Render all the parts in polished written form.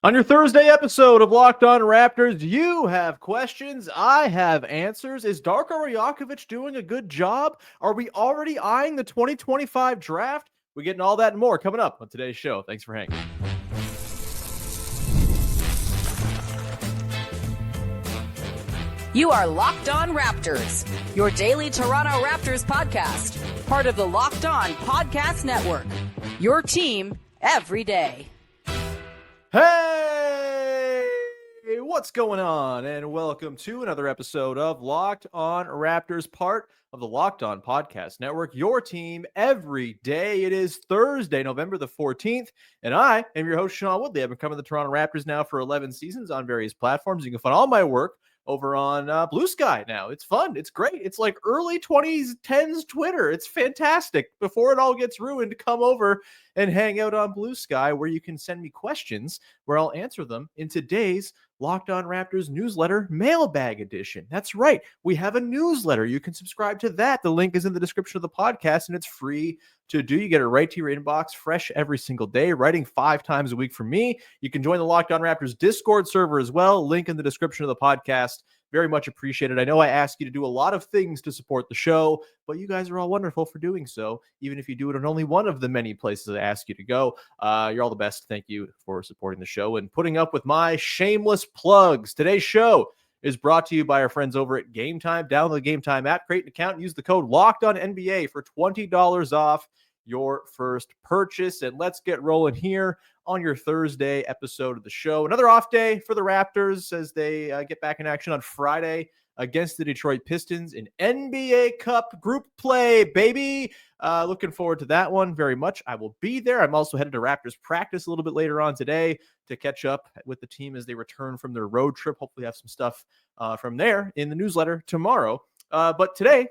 On your Thursday episode of Locked On Raptors, you have questions, I have answers. Is Darko Rajakovic doing a good job? Are we already eyeing the 2025 draft? We're getting all that and more coming up on today's show. Thanks for hanging. You are Locked On Raptors, your daily Toronto Raptors podcast, part of the Locked On Podcast Network. Your team every day. Hey, what's going on? And welcome to another episode of Locked On Raptors, part of the Locked On Podcast Network, your team every day. It is Thursday, November the 14th, and I am your host, Sean Woodley. I've been covering the Toronto Raptors now for 11 seasons on various platforms. You can find all my work over on Blue Sky now. It's fun. It's great. It's like early 2010s Twitter. It's fantastic. Before it all gets ruined, come over and hang out on Blue Sky, where you can send me questions where I'll answer them in today's Locked On Raptors newsletter Mailbag edition. That's right. We have a newsletter. You can subscribe to that. The link is in the description of the podcast, and it's free to do. You get it right to your inbox, fresh every single day, writing 5 times a week from me. You can join the Locked On Raptors Discord server as well. Link in the description of the podcast. Very much appreciated. I know I ask you to do a lot of things to support the show, but you guys are all wonderful for doing so. Even if you do it in only one of the many places I ask you to go, you're all the best. Thank you for supporting the show and putting up with my shameless plugs. Today's show is brought to you by our friends over at Game Time. Download the Game Time app, create an account, and use the code LOCKEDONNBA for $20 off your first purchase. And let's get rolling here on your Thursday episode of the show. Another off day for the Raptors as they get back in action on Friday against the Detroit Pistons in NBA Cup group play, baby. Looking forward to that one very much. I will be there. I'm also headed to Raptors practice a little bit later on today to catch up with the team as they return from their road trip. Hopefully have some stuff from there in the newsletter tomorrow. But today,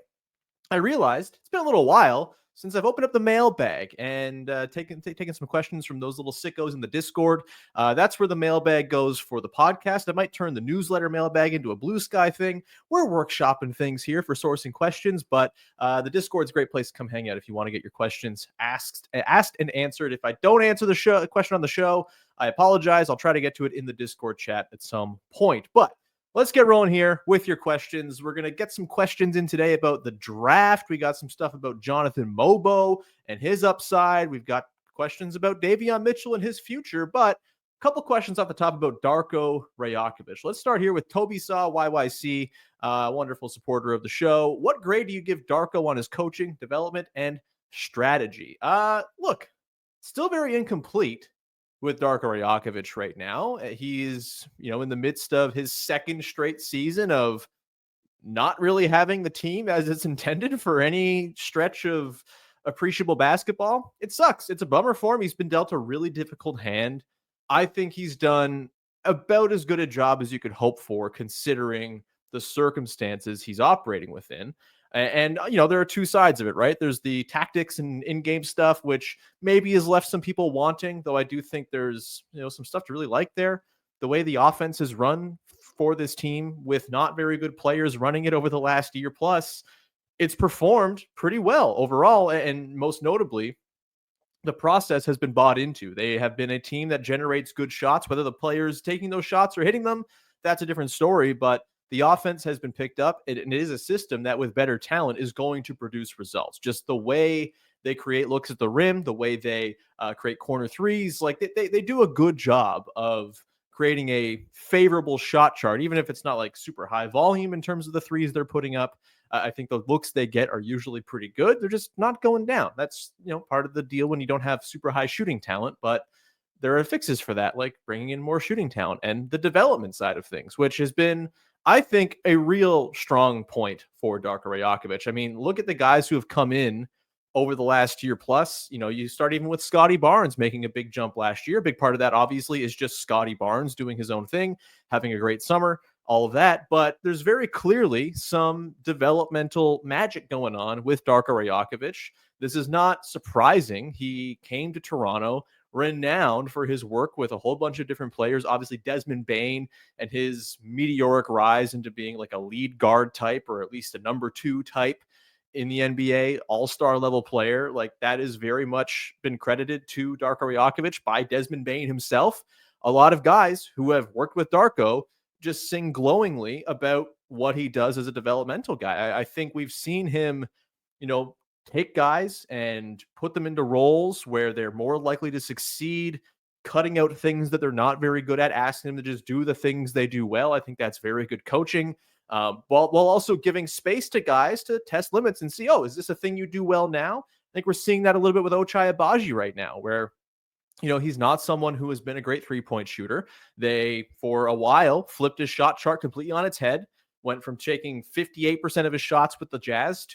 I realized it's been a little while since I've opened up the mailbag and taken some questions from those little sickos in the Discord. That's where the mailbag goes for the podcast. I might turn the newsletter mailbag into a Blue Sky thing. We're workshopping things here for sourcing questions, but the Discord's a great place to come hang out if you want to get your questions asked and answered. If I don't answer the question on the show, I apologize. I'll try to get to it in the Discord chat at some point. But let's get rolling here with your questions. We're going to get some questions in today about the draft. We got some stuff about Jonathan Mogbo and his upside. We've got questions about Davion Mitchell and his future, but a couple questions off the top about Darko Rajakovic. Let's start here with Toby Saw YYC, wonderful supporter of the show. What grade do you give Darko on his coaching, development, and strategy? Look, still very incomplete with Darko Rajakovic right now. He's, in the midst of his second straight season of not really having the team as it's intended for any stretch of appreciable basketball. It sucks. It's a bummer for him. He's been dealt a really difficult hand. I think he's done about as good a job as you could hope for, considering the circumstances he's operating within. And there are two sides of it, right? There's the tactics and in-game stuff, which maybe has left some people wanting, though I do think there's, some stuff to really like there. The way the offense is run for this team with not very good players running it over the last year plus, it's performed pretty well overall. And most notably, the process has been bought into. They have been a team that generates good shots. Whether the players taking those shots or hitting them, that's a different story. But the offense has been picked up, and it is a system that with better talent is going to produce results. Just the way they create looks at the rim, the way they create corner threes, like they do a good job of creating a favorable shot chart, even if it's not like super high volume in terms of the threes they're putting up. I think the looks they get are usually pretty good. They're just not going down. That's, part of the deal when you don't have super high shooting talent, but there are fixes for that, like bringing in more shooting talent and the development side of things, which has been, I think, a real strong point for Darko Rajakovic. I mean, look at the guys who have come in over the last year plus. You start even with Scotty Barnes making a big jump last year. A big part of that, obviously, is just Scotty Barnes doing his own thing, having a great summer, all of that. But there's very clearly some developmental magic going on with Darko Rajakovic. This is not surprising. He came to Toronto renowned for his work with a whole bunch of different players. Obviously, Desmond Bane and his meteoric rise into being like a lead guard type, or at least a number 2 type in the NBA, all-star level player. Like, that is very much been credited to Darko Rajakovic by Desmond Bane himself. a lot of guys who have worked with Darko just sing glowingly about what he does as a developmental guy. I think we've seen him, take guys and put them into roles where they're more likely to succeed, cutting out things that they're not very good at, asking them to just do the things they do well. I think that's very good coaching. While also giving space to guys to test limits and see, oh, is this a thing you do well now? I think we're seeing that a little bit with Ochai Agbaji right now, where he's not someone who has been a great three-point shooter. They, for a while, flipped his shot chart completely on its head, went from taking 58% of his shots with the Jazz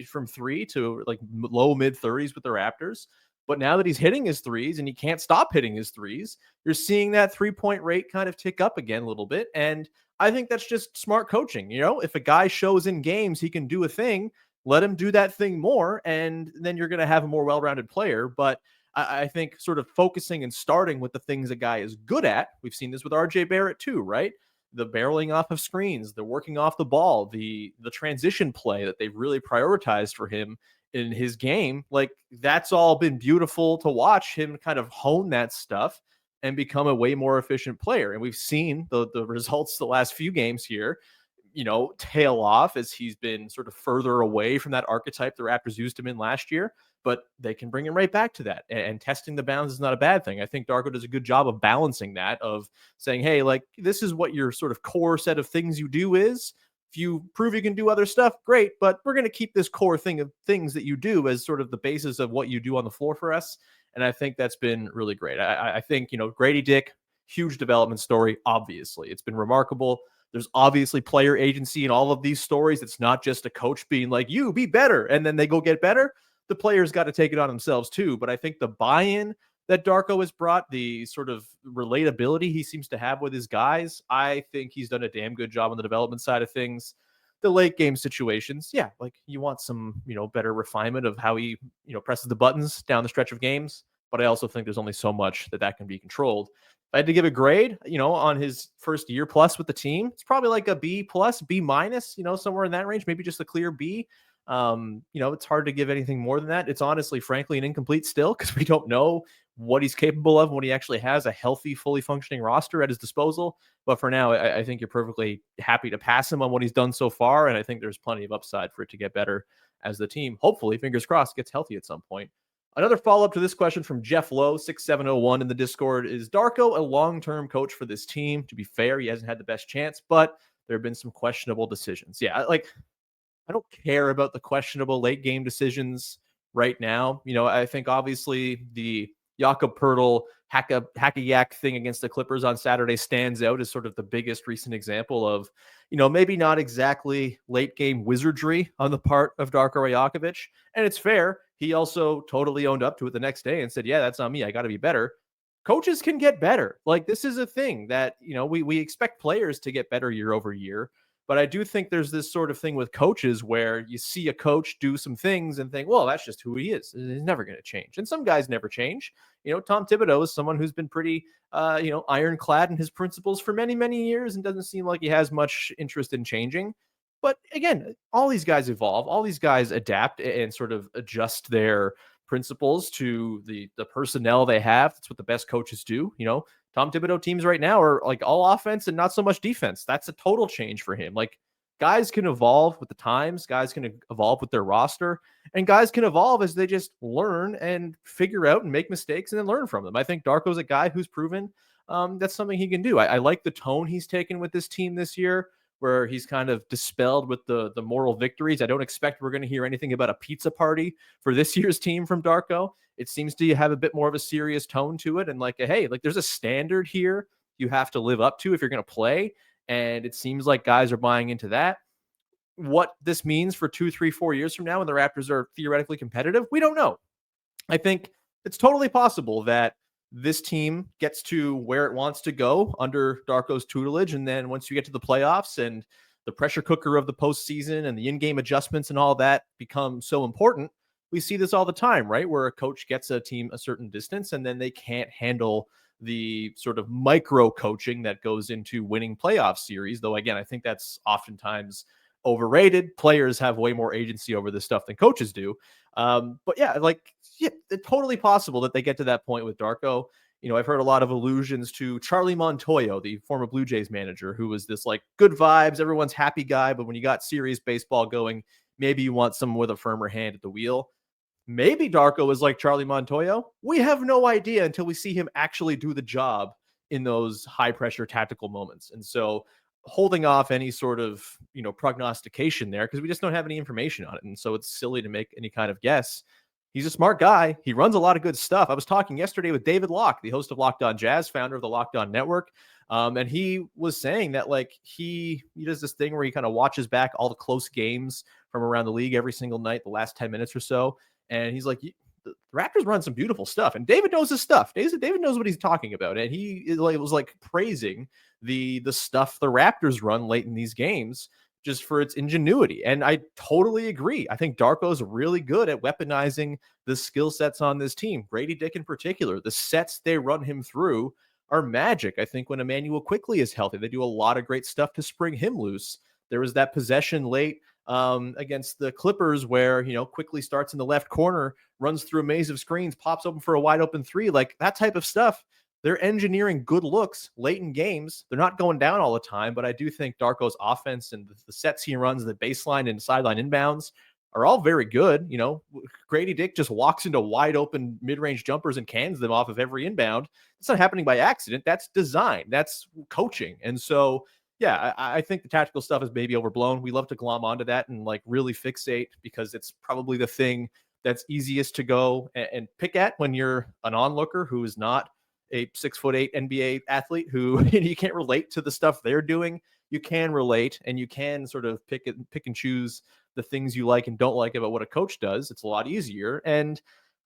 from three to like low mid 30s with the Raptors. But now that he's hitting his threes and he can't stop hitting his threes, you're seeing that 3-point rate kind of tick up again a little bit. And I think that's just smart coaching. If a guy shows in games he can do a thing, let him do that thing more, and then you're going to have a more well-rounded player. But I think sort of focusing and starting with the things a guy is good at. We've seen this with RJ Barrett too, right? The barreling off of screens, the working off the ball, the transition play that they've really prioritized for him in his game. Like, that's all been beautiful to watch him kind of hone that stuff and become a way more efficient player. And we've seen the results the last few games here, tail off as he's been sort of further away from that archetype the Raptors used him in last year. But they can bring him right back to that. And testing the bounds is not a bad thing. I think Darko does a good job of balancing that, of saying, hey, like, this is what your sort of core set of things you do is. If you prove you can do other stuff, great, but we're going to keep this core thing of things that you do as sort of the basis of what you do on the floor for us. And I think that's been really great. I think, Grady Dick, huge development story, obviously. It's been remarkable. There's obviously player agency in all of these stories. It's not just a coach being like, you be better, and then they go get better. The players got to take it on themselves too. But I think the buy-in that Darko has brought, the sort of relatability he seems to have with his guys, I think he's done a damn good job on the development side of things. The late game situations, yeah, like you want some, better refinement of how he, presses the buttons down the stretch of games. But I also think there's only so much that can be controlled. If I had to give a grade, on his first year plus with the team, it's probably like a B plus, B minus, somewhere in that range, maybe just a clear B. It's hard to give anything more than that. It's honestly, frankly, an incomplete still because we don't know what he's capable of when he actually has a healthy, fully functioning roster at his disposal. But for now, I think you're perfectly happy to pass him on what he's done so far. And I think there's plenty of upside for it to get better as the team, hopefully, fingers crossed, gets healthy at some point. Another follow-up to this question from Jeff Lowe, 6701 in the Discord. Is Darko a long-term coach for this team? To be fair, he hasn't had the best chance, but there have been some questionable decisions. Yeah, I don't care about the questionable late game decisions right now. I think obviously the Jakob Poeltl hack-a-yak thing against the Clippers on Saturday stands out as sort of the biggest recent example of, maybe not exactly late game wizardry on the part of Darko Rajakovic. And it's fair. He also totally owned up to it the next day and said, yeah, that's on me. I got to be better. Coaches can get better. Like, this is a thing that, we expect players to get better year over year. But I do think there's this sort of thing with coaches where you see a coach do some things and think, well, that's just who he is. He's never going to change. And some guys never change. Tom Thibodeau is someone who's been pretty, ironclad in his principles for many, many years and doesn't seem like he has much interest in changing. But again, all these guys evolve. All these guys adapt and sort of adjust their principles to the personnel they have. That's what the best coaches do. Tom Thibodeau teams right now are like all offense and not so much defense. That's a total change for him. Like, guys can evolve with the times, guys can evolve with their roster, and guys can evolve as they just learn and figure out and make mistakes and then learn from them. I think Darko's a guy who's proven that's something he can do. I like the tone he's taken with this team this year, where he's kind of dispelled with the moral victories. I don't expect we're going to hear anything about a pizza party for this year's team from Darko. It seems to have a bit more of a serious tone to it. And hey, there's a standard here you have to live up to if you're going to play. And it seems like guys are buying into that. What this means for 2, 3, 4 years from now when the Raptors are theoretically competitive, we don't know. I think it's totally possible that this team gets to where it wants to go under Darko's tutelage. And then once you get to the playoffs and the pressure cooker of the postseason and the in-game adjustments and all that become so important, we see this all the time, right? Where a coach gets a team a certain distance and then they can't handle the sort of micro coaching that goes into winning playoff series. Though, again, I think that's oftentimes overrated. Players have way more agency over this stuff than coaches do. But yeah, it's totally possible that they get to that point with Darko. I've heard a lot of allusions to Charlie Montoyo, the former Blue Jays manager, who was this like good vibes, everyone's happy guy. But when you got serious baseball going, maybe you want someone with a firmer hand at the wheel. Maybe Darko is like Charlie Montoyo. We have no idea until we see him actually do the job in those high pressure tactical moments. And so holding off any sort of, prognostication there because we just don't have any information on it. And so it's silly to make any kind of guess. He's a smart guy. He runs a lot of good stuff. I was talking yesterday with David Locke, the host of Locked On Jazz, founder of the Locked On Network. And he was saying that like he does this thing where he kind of watches back all the close games from around the league every single night, the last 10 minutes or so. And he's like, the Raptors run some beautiful stuff. And David knows his stuff. David knows what he's talking about. And he was like praising the stuff the Raptors run late in these games just for its ingenuity. And I totally agree. I think Darko's really good at weaponizing the skill sets on this team. Grady Dick in particular, the sets they run him through are magic. I think when Emmanuel Quickley is healthy, they do a lot of great stuff to spring him loose. There was that possession late against the Clippers where, Quickley starts in the left corner, runs through a maze of screens, pops open for a wide open three, like that type of stuff. They're engineering good looks late in games. They're not going down all the time, but I do think Darko's offense and the sets he runs, the baseline and sideline inbounds are all very good. Grady Dick just walks into wide open mid-range jumpers and cans them off of every inbound. It's not happening by accident. That's design. That's coaching. And so, yeah, I think the tactical stuff is maybe overblown. We love to glom onto that and like really fixate because it's probably the thing that's easiest to go and pick at when you're an onlooker who is not a 6'8" NBA athlete who you can't relate to the stuff they're doing. You can relate and you can sort of pick and choose the things you like and don't like about what a coach does. It's a lot easier. And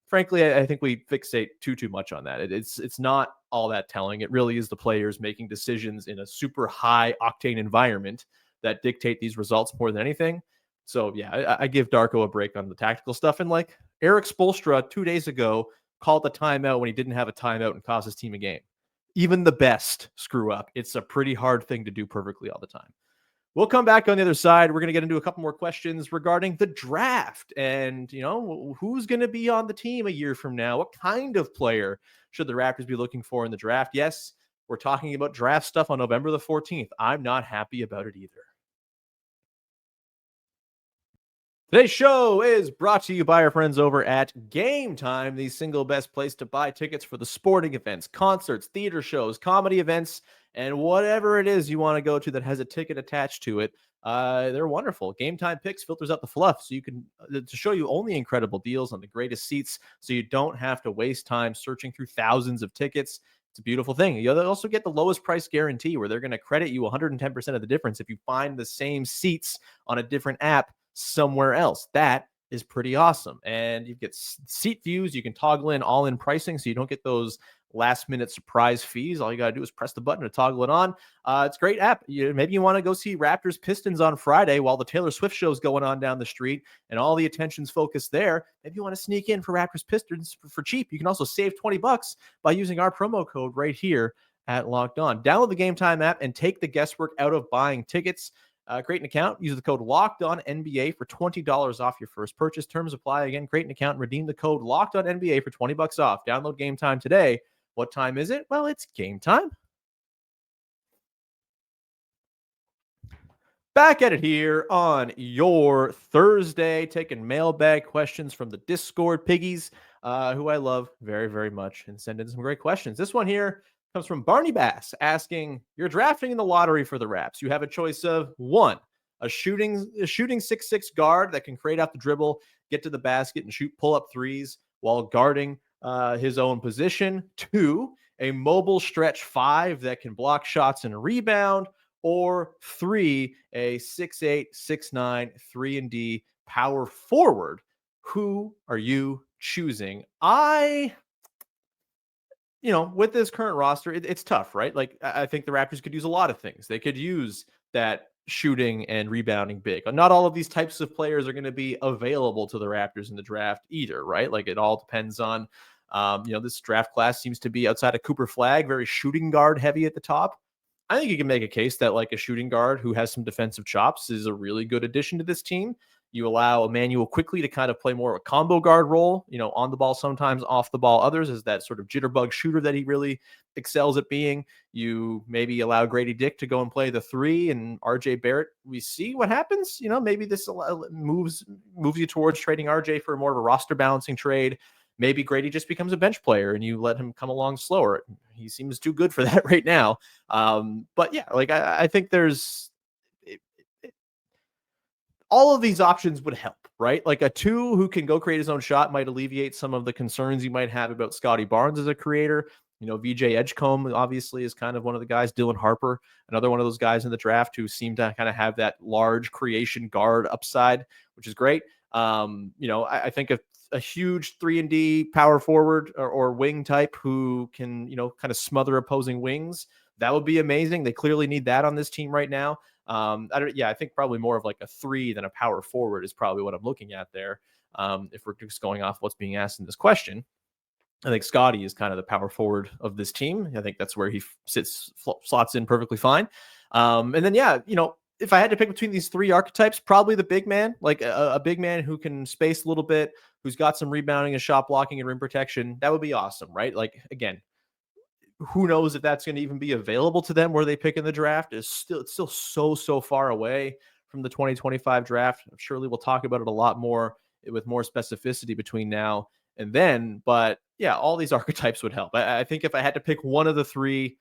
frankly, I think we fixate too much on that. It's not all that telling. It really is the players making decisions in a super high octane environment that dictate these results more than anything. So yeah, I give Darko a break on the tactical stuff. And like Eric Spoelstra 2 days ago called the timeout when he didn't have a timeout and cost his team a game. Even the best screw up. It's a pretty hard thing to do perfectly all the time. We'll come back on the other side. We're going to get into a couple more questions regarding the draft and, who's going to be on the team a year from now? What kind of player should the Raptors be looking for in the draft? Yes, we're talking about draft stuff on November the 14th. I'm not happy about it either. Today's show is brought to you by our friends over at Game Time, the single best place to buy tickets for the sporting events, concerts, theater shows, comedy events, and whatever it is you want to go to that has a ticket attached to it. They're wonderful. Game Time Picks filters out the fluff so you can to show you only incredible deals on the greatest seats so you don't have to waste time searching through thousands of tickets. It's a beautiful thing. You also get the lowest price guarantee where they're going to credit you 110% of the difference if you find the same seats on a different app somewhere else. That is pretty awesome. And you get seat views. You can toggle in all-in pricing so you don't get those last-minute surprise fees. All you got to do is press the button to toggle it on. It's a great app. Maybe you want to go see Raptors Pistons on Friday while the Taylor Swift show is going on down the street and all the attention's focused there. Maybe you want to sneak in for Raptors Pistons for cheap. You can also save $20 by using our promo code right here at Locked On. Download the Game Time app and take the guesswork out of buying tickets. Create an account. Use the code LOCKEDONNBA for $20 off your first purchase. Terms apply. Again, create an account and redeem the code LOCKEDONNBA for $20 off. Download Game Time today. What time is it? Well, it's game time. Back at it here on your Thursday, taking mailbag questions from the Discord piggies, who I love very, very much, and send in some great questions. This one here comes from Barney Bass asking, you're drafting in the lottery for the Raps. You have a choice of 1, a shooting 6'6" guard that can create out the dribble, get to the basket, and shoot pull-up threes while guarding his own position. 2, a mobile stretch 5 that can block shots and rebound. Or 3, a 6'8", 6'9", 3-and-D power forward. Who are you choosing? With this current roster, it's tough, right? Like, I think the Raptors could use a lot of things. They could use that shooting and rebounding big. Not all of these types of players are going to be available to the Raptors in the draft either, right? Like, it all depends on, this draft class seems to be outside of Cooper Flagg, very shooting guard heavy at the top. I think you can make a case that like a shooting guard who has some defensive chops is a really good addition to this team. You allow Emmanuel quickly to kind of play more of a combo guard role, on the ball sometimes, off the ball others, as that sort of jitterbug shooter that he really excels at being. You maybe allow Grady Dick to go and play the 3, and RJ Barrett. We see what happens. Maybe this moves you towards trading RJ for more of a roster balancing trade. Maybe Grady just becomes a bench player and you let him come along slower. He seems too good for that right now. But yeah, like I think there's all of these options would help, right? Like a 2 who can go create his own shot might alleviate some of the concerns you might have about Scotty Barnes as a creator. VJ Edgecombe obviously is kind of one of the guys. Dylan Harper, another one of those guys in the draft who seem to kind of have that large creation guard upside, which is great. I think a huge 3-and-D power forward or wing type who can, kind of smother opposing wings, that would be amazing. They clearly need that on this team right now. I think probably more of like a 3 than a power forward is probably what I'm looking at there. If we're just going off what's being asked in this question, I think Scotty is kind of the power forward of this team. I think that's where he slots in perfectly fine. And then, if I had to pick between these 3 archetypes, probably the big man, like a big man who can space a little bit, who's got some rebounding and shot blocking and rim protection. That would be awesome, right? Like, again, who knows if that's going to even be available to them where they pick in the draft. It's still so far away from the 2025 draft. Surely we'll talk about it a lot more with more specificity between now and then. But yeah, all these archetypes would help. I think if I had to pick one of the 3,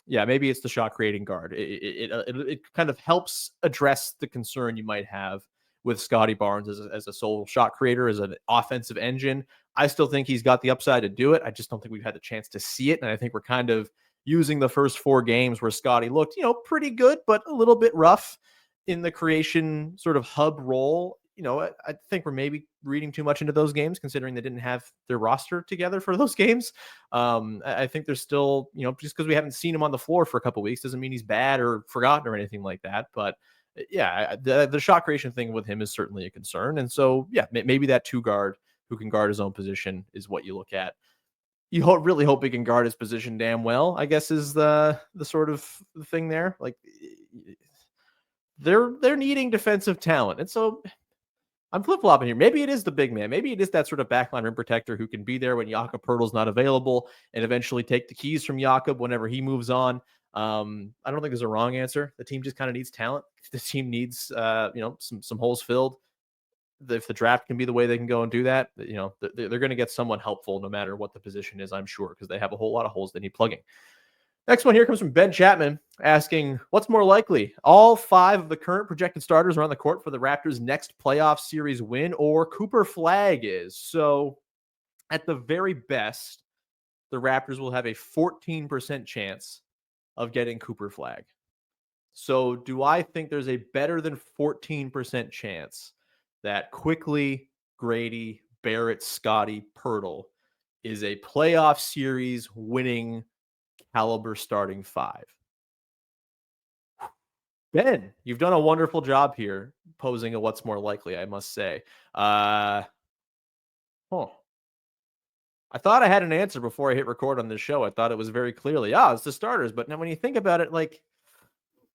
maybe it's the shot creating guard. It kind of helps address the concern you might have with Scotty Barnes as a sole shot creator, as an offensive engine. I still think he's got the upside to do it. I just don't think we've had the chance to see it. And I think we're kind of using the first 4 games where Scotty looked, pretty good, but a little bit rough in the creation sort of hub role. I think we're maybe reading too much into those games, considering they didn't have their roster together for those games. I think there's still, just because we haven't seen him on the floor for a couple of weeks doesn't mean he's bad or forgotten or anything like that. But yeah, the shot creation thing with him is certainly a concern. And so, maybe that 2 guard who can guard his own position is what you look at. You really hope he can guard his position damn well, I guess, is the sort of thing there. Like, they're needing defensive talent. And so I'm flip-flopping here. Maybe it is the big man. Maybe it is that sort of backline rim protector who can be there when Jakob Poeltl's not available and eventually take the keys from Jakob whenever he moves on. I don't think there's a wrong answer. The team just kind of needs talent. The team needs, some holes filled. If the draft can be the way they can go and do that, they're going to get someone helpful no matter what the position is, I'm sure, because they have a whole lot of holes they need plugging. Next one here comes from Ben Chapman asking, what's more likely? All 5 of the current projected starters are on the court for the Raptors' next playoff series win, or Cooper Flagg is. So at the very best, the Raptors will have a 14% chance of getting Cooper Flagg. So do I think there's a better than 14% chance that Quickly, Grady, Barrett, Scotty, Poeltl is a playoff series winning caliber starting 5? Ben, you've done a wonderful job here posing a what's more likely, I must say. I thought I had an answer before I hit record on this show. I thought it was very clearly, it's the starters. But now when you think about it, like,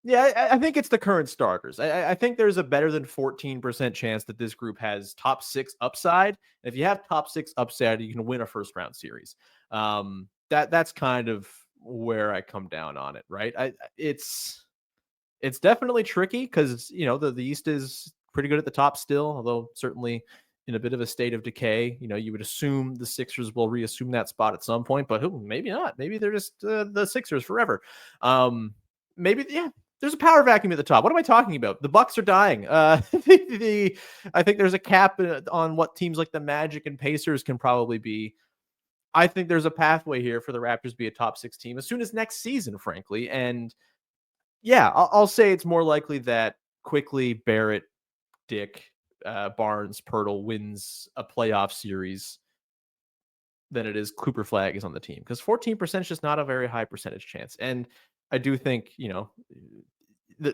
I think it's the current starters. I think there's a better than 14% chance that this group has top 6 upside. If you have top 6 upside, you can win a first round series. That's kind of where I come down on it, right? It's definitely tricky because the East is pretty good at the top still, although certainly in a bit of a state of decay. You would assume the Sixers will reassume that spot at some point, but maybe not. Maybe they're just the Sixers forever. There's a power vacuum at the top. What am I talking about? The Bucks are dying. I think there's a cap on what teams like the Magic and Pacers can probably be. I think there's a pathway here for the Raptors to be a top 6 team as soon as next season, frankly. And I'll say it's more likely that Quickly, Barrett, Dick, Barnes, Poeltl wins a playoff series than it is Cooper Flagg is on the team, because 14% is just not a very high percentage chance. And I do think,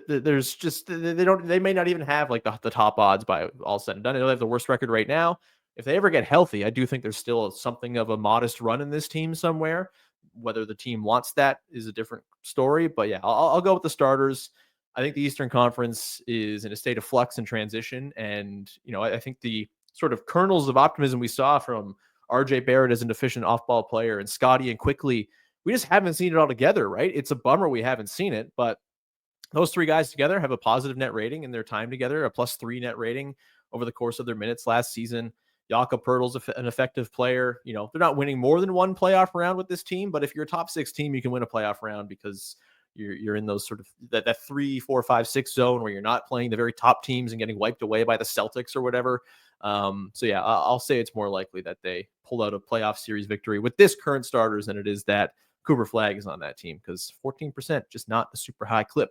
there's just, they may not even have like the top odds by all said and done. They have the worst record right now. If they ever get healthy, I do think there's still something of a modest run in this team somewhere. Whether the team wants that is a different story. But I'll go with the starters. I think the Eastern Conference is in a state of flux and transition. And, I think the sort of kernels of optimism we saw from RJ Barrett as an efficient off-ball player and Scotty and Quickly, we just haven't seen it all together, right? It's a bummer we haven't seen it, but those three guys together have a positive net rating in their time together, a +3 net rating over the course of their minutes last season. Jakob Poeltl's an effective player. They're not winning more than one playoff round with this team, but if you're a top 6 team, you can win a playoff round because you're in those sort of that 3, 4, 5, 6 zone where you're not playing the very top teams and getting wiped away by the Celtics or whatever. So yeah, I'll say it's more likely that they pull out a playoff series victory with this current starters than it is that Cooper Flagg is on that team, because 14%, just not a super high clip.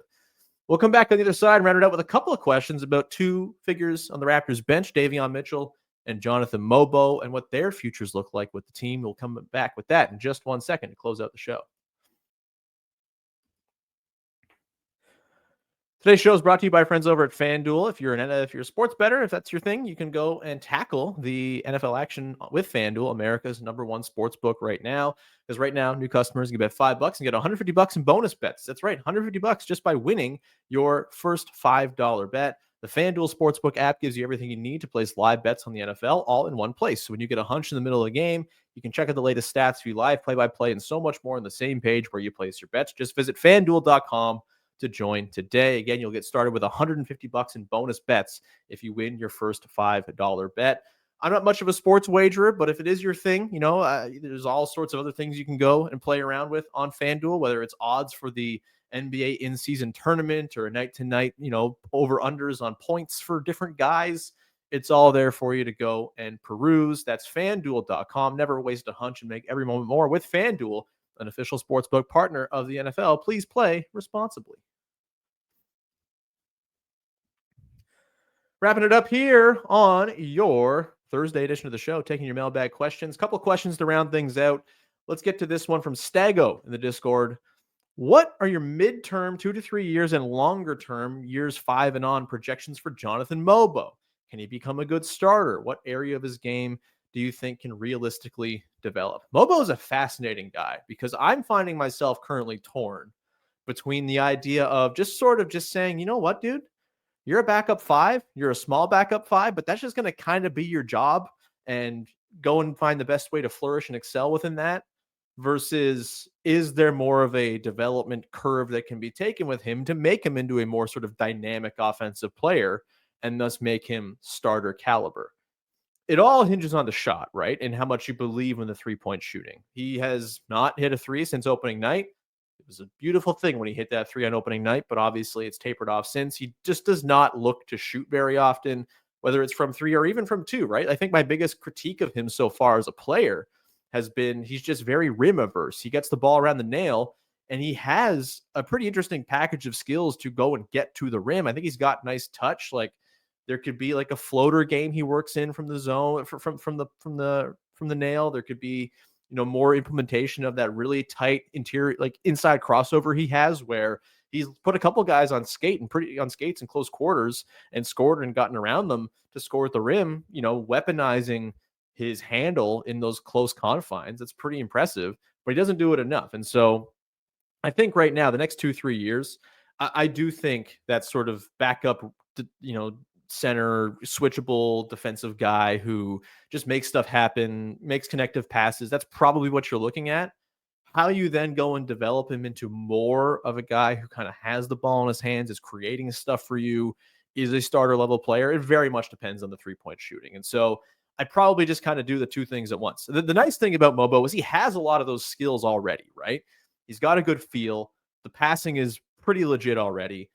We'll come back on the other side and round it out with a couple of questions about two figures on the Raptors bench, Davion Mitchell and Jonathan Mogbo, and what their futures look like with the team. We'll come back with that in just 1 second to close out the show. Today's show is brought to you by friends over at FanDuel. If you're a sports bettor, if that's your thing, you can go and tackle the NFL action with FanDuel, America's #1 sports book right now. Because right now, new customers can bet $5 and get $150 in bonus bets. That's right, $150 just by winning your first $5 bet. The FanDuel Sportsbook app gives you everything you need to place live bets on the NFL all in one place. So when you get a hunch in the middle of the game, you can check out the latest stats, view live play-by-play, and so much more on the same page where you place your bets. Just visit FanDuel.com to join today. Again, you'll get started with $150 in bonus bets if you win your first $5 bet. I'm not much of a sports wagerer, but if it is your thing, there's all sorts of other things you can go and play around with on FanDuel, whether it's odds for the NBA in-season tournament or a night-to-night, over-unders on points for different guys. It's all there for you to go and peruse. That's FanDuel.com. Never waste a hunch and make every moment more with FanDuel, an official sportsbook partner of the NFL. Please play responsibly. Wrapping it up here on your Thursday edition of the show, taking your mailbag questions. A couple of questions to round things out. Let's get to this one from Stago in the Discord. What are your midterm 2 to 3 years and longer term years 5 and on projections for Jonathan Mogbo? Can he become a good starter? What area of his game do you think can realistically develop? Mogbo is a fascinating guy because I'm finding myself currently torn between the idea of just saying, you know what, dude? You're a backup 5. You're a small backup 5, but that's just going to kind of be your job, and go and find the best way to flourish and excel within that. Versus, is there more of a development curve that can be taken with him to make him into a more sort of dynamic offensive player and thus make him starter caliber? It all hinges on the shot, right? And how much you believe in the 3-point shooting. He has not hit a 3 since opening night. It was a beautiful thing when he hit that 3 on opening night, but obviously it's tapered off since. He just does not look to shoot very often, whether it's from 3 or even from 2, right? I think my biggest critique of him so far as a player has been he's just very rim averse. He gets the ball around the nail, and he has a pretty interesting package of skills to go and get to the rim. I think he's got nice touch. Like, there could be like a floater game he works in from the zone, from the nail. There could be, more implementation of that really tight interior, like inside crossover he has, where he's put a couple guys on skates in close quarters and scored and gotten around them to score at the rim, weaponizing his handle in those close confines. That's pretty impressive, but he doesn't do it enough. And so I think right now, the next 2-3 years, I do think that sort of backup, center, switchable defensive guy who just makes stuff happen, makes connective passes. That's probably what you're looking at. How you then go and develop him into more of a guy who kind of has the ball in his hands, is creating stuff for you, is a starter level player. It very much depends on the 3-point shooting. And so I probably just kind of do the two things at once. The nice thing about Mogbo is he has a lot of those skills already, right? He's got a good feel. The passing is pretty legit already.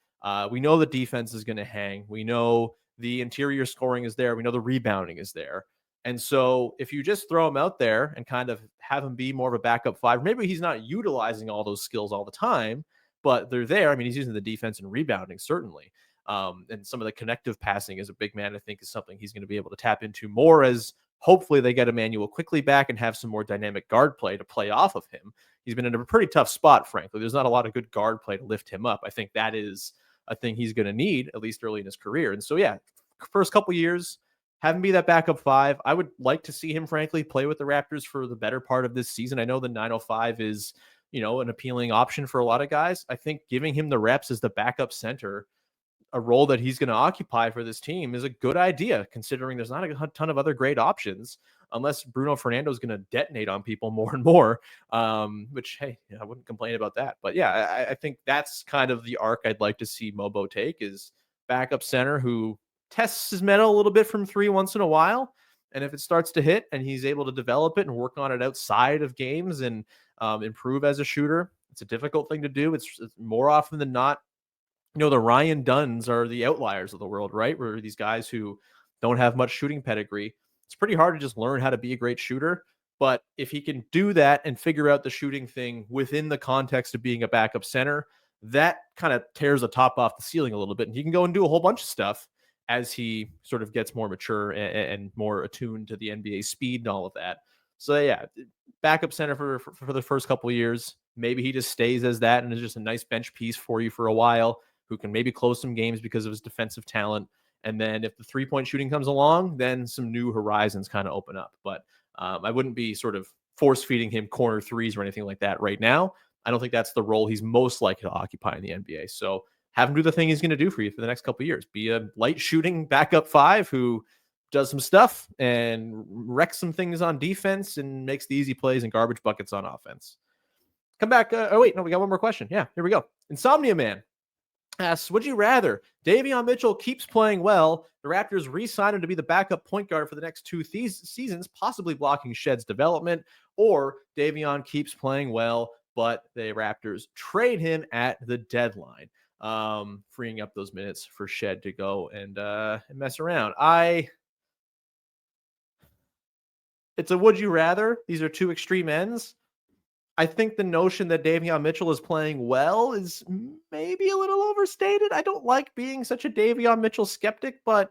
We know the defense is going to hang. We know the interior scoring is there. We know the rebounding is there. And so if you just throw him out there and kind of have him be more of a backup 5, maybe he's not utilizing all those skills all the time, but they're there. I mean, he's using the defense and rebounding, certainly. And some of the connective passing as a big man, I think, is something he's going to be able to tap into more, as hopefully they get Emmanuel quickly back and have some more dynamic guard play to play off of him. He's been in a pretty tough spot, frankly. There's not a lot of good guard play to lift him up. I think that is a thing he's going to need, at least early in his career. And so, yeah, first couple years, have him be that backup 5. I would like to see him, frankly, play with the Raptors for the better part of this season. I know the 905 is an appealing option for a lot of guys. I think giving him the reps as the backup center, a role that he's going to occupy for this team, is a good idea, considering there's not a ton of other great options, unless Bruno Fernando is going to detonate on people more and more, which, hey, I wouldn't complain about that. But yeah, I think that's kind of the arc I'd like to see Mogbo take, is backup center who tests his metal a little bit from three once in a while. And if it starts to hit and he's able to develop it and work on it outside of games and improve as a shooter, it's a difficult thing to do. It's more often than not, the Ryan Dunns are the outliers of the world, right? Where these guys who don't have much shooting pedigree, it's pretty hard to just learn how to be a great shooter. But if he can do that and figure out the shooting thing within the context of being a backup center, that kind of tears the top off the ceiling a little bit. And he can go and do a whole bunch of stuff as he sort of gets more mature and more attuned to the NBA speed and all of that. So yeah, backup center for the first couple of years. Maybe he just stays as that and is just a nice bench piece for you for a while, who can maybe close some games because of his defensive talent. And then if the 3-point shooting comes along, then some new horizons kind of open up. But I wouldn't be sort of force feeding him corner threes or anything like that right now. I don't think that's the role he's most likely to occupy in the NBA. So have him do the thing he's going to do for you for the next couple of years. Be a light shooting backup five who does some stuff and wrecks some things on defense and makes the easy plays and garbage buckets on offense. Come back. We got one more question. Yeah, here we go. Insomnia Man asks, would you rather Davion Mitchell keeps playing well, the Raptors re-sign him to be the backup point guard for the next two seasons, possibly blocking Shedd's development, or Davion keeps playing well, but the Raptors trade him at the deadline, freeing up those minutes for Shed to go and mess around? It's a would you rather. These are two extreme ends. I think the notion that Davion Mitchell is playing well is maybe a little overstated. I don't like being such a Davion Mitchell skeptic, but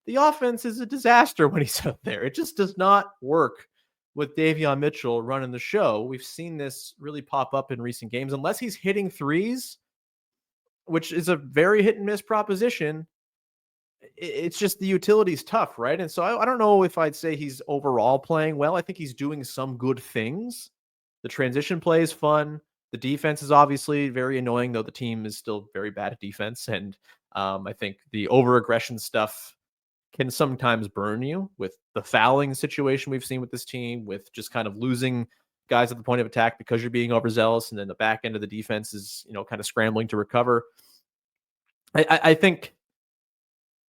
the offense is a disaster when he's out there. It just does not work with Davion Mitchell running the show. We've seen this really pop up in recent games. Unless he's hitting threes, which is a very hit and miss proposition, it's just the utility's tough, right? And so I don't know if I'd say he's overall playing well. I think he's doing some good things. The transition play is fun. The defense is obviously very annoying, though the team is still very bad at defense. And I think the over-aggression stuff can sometimes burn you, with the fouling situation we've seen with this team, with just kind of losing guys at the point of attack because you're being overzealous, and then the back end of the defense is, kind of scrambling to recover. I think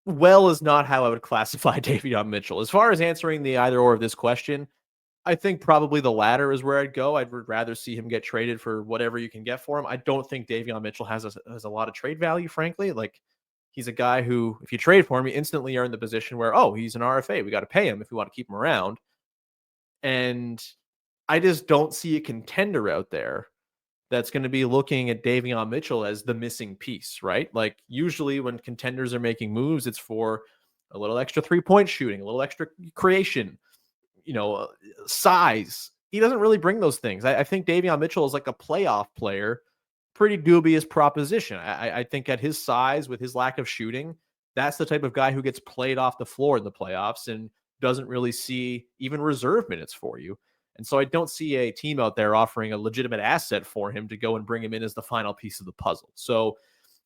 well is not how I would classify Davion Mitchell. As far as answering the either or of this question, I think probably the latter is where I'd go. I'd rather see him get traded for whatever you can get for him. I don't think Davion Mitchell has a lot of trade value, frankly. Like, he's a guy who, if you trade for him, you instantly are in the position where, oh, he's an RFA. We got to pay him if we want to keep him around. And I just don't see a contender out there that's going to be looking at Davion Mitchell as the missing piece, right? Like, usually when contenders are making moves, it's for a little extra 3-point shooting, a little extra creation, size. He doesn't really bring those things. I think Davion Mitchell is like a playoff player. Pretty dubious proposition. I think at his size, with his lack of shooting, that's the type of guy who gets played off the floor in the playoffs and doesn't really see even reserve minutes for you. And so I don't see a team out there offering a legitimate asset for him to go and bring him in as the final piece of the puzzle. So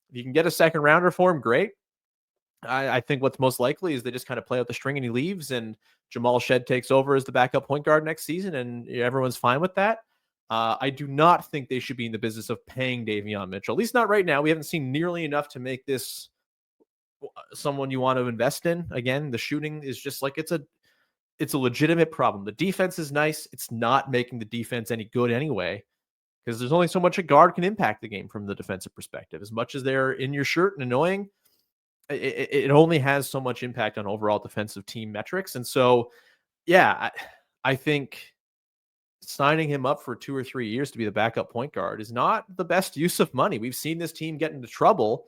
if you can get a second rounder for him, great. I think what's most likely is they just kind of play out the string and he leaves, and Jamal Shed takes over as the backup point guard next season, and everyone's fine with that. I do not think they should be in the business of paying Davion Mitchell, at least not right now. We haven't seen nearly enough to make this someone you want to invest in. Again, the shooting is just like, it's a legitimate problem. The defense is nice. It's not making the defense any good anyway, because there's only so much a guard can impact the game from the defensive perspective. As much as they're in your shirt and annoying, it only has so much impact on overall defensive team metrics. And so, yeah, I think signing him up for 2 or 3 years to be the backup point guard is not the best use of money. We've seen this team get into trouble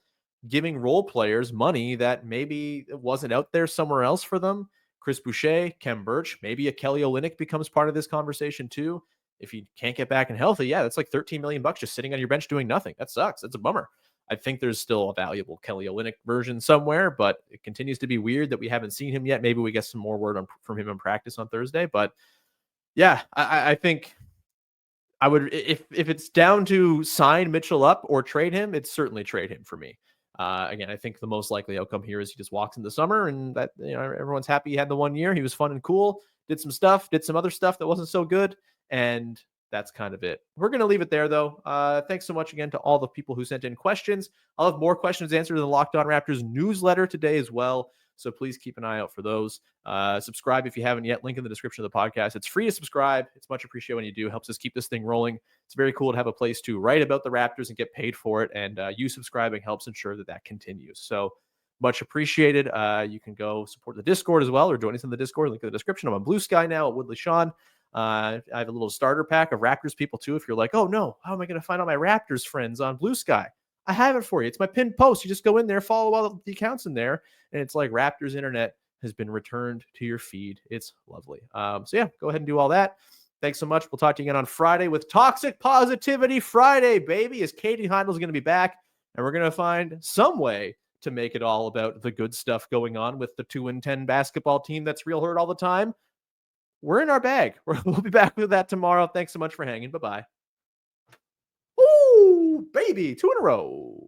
giving role players money that maybe wasn't out there somewhere else for them. Chris Boucher, Kem Birch, maybe a Kelly Olynyk becomes part of this conversation too. If he can't get back and healthy, yeah, that's like $13 million just sitting on your bench doing nothing. That sucks. That's a bummer. I think there's still a valuable Kelly Olynyk version somewhere, but it continues to be weird that we haven't seen him yet. Maybe we get some more word from him in practice on Thursday. But yeah, I think I would, if it's down to sign Mitchell up or trade him, it's certainly trade him for me. Again, I think the most likely outcome here is he just walks in the summer and that, everyone's happy he had the 1 year. He was fun and cool, did some stuff, did some other stuff that wasn't so good. And that's kind of it. We're going to leave it there, though. Thanks so much again to all the people who sent in questions. I'll have more questions answered in the Locked On Raptors newsletter today as well. So please keep an eye out for those. Subscribe if you haven't yet. Link in the description of the podcast. It's free to subscribe. It's much appreciated when you do. Helps us keep this thing rolling. It's very cool to have a place to write about the Raptors and get paid for it. And you subscribing helps ensure that continues. So much appreciated. You can go support the Discord as well, or join us in the Discord. Link in the description. I'm on Blue Sky now at Woodley Sean. I have a little starter pack of Raptors people too. If you're like, oh no, how am I going to find all my Raptors friends on Blue Sky? I have it for you. It's my pinned post. You just go in there, follow all the accounts in there, and it's like Raptors Internet has been returned to your feed. It's lovely. So yeah, go ahead and do all that. Thanks so much. We'll talk to you again on Friday with Toxic Positivity Friday, baby, as Katie Heidel's going to be back, and we're going to find some way to make it all about the good stuff going on with the 2-10 basketball team that's real hurt all the time. We're in our bag. We'll be back with that tomorrow. Thanks so much for hanging. Bye-bye. Ooh, baby, 2 in a row.